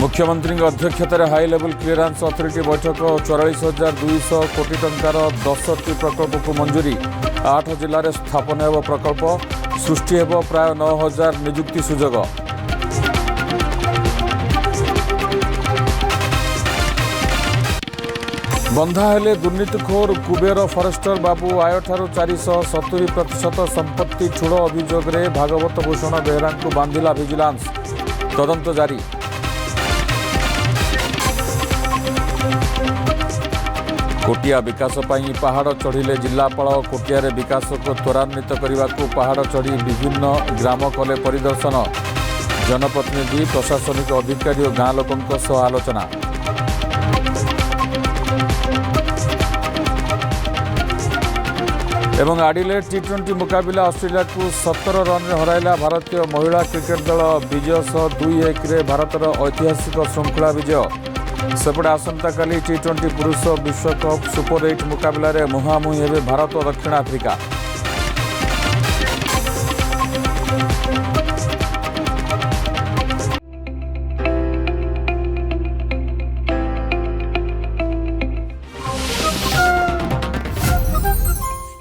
मुख्यमंत्री अध्यक्षतार high level clearance authority बैठक 44,200 कोटी टंकार 10टी प्रकल्प को मंजूरी 8 जिले में स्थापन हेब प्रकल्प सृष्टि हेब प्राय 9,000 निजुक्ति सुजोग। बंधा हेले दुर्नीतिखोर कुबेर फरेस्टर बाबू आय ठारू 470% संपत्ति ठूल अभियोग रे भागवत भूषण बेहरा को बांधिला विजिलेंस तदंत जारी। कोटिया विकास पई पहाड़ चढ़िले जिलापाल कोटिया विकास को त्वरान्वित करने को पहाड़ चढ़ी विभिन्न ग्राम कले परिदर्शन जनप्रतिनिधि प्रशासनिक अधिकारी और गाँ लोकों सह आलोचना। एवं आडिलेड टी20 मुकाबिला ऑस्ट्रेलिया को 17 रन हराइला भारतीय महिला क्रिकेट दल विजय सह 2-1 भारतर ऐतिहासिक श्रृंखला विजय। सेपटे आसंताकाली टी20 पुरुष विश्वकप सुपर 8 मुकाबिला मुहांमुही हेबे भारत और दक्षिण आफ्रिका।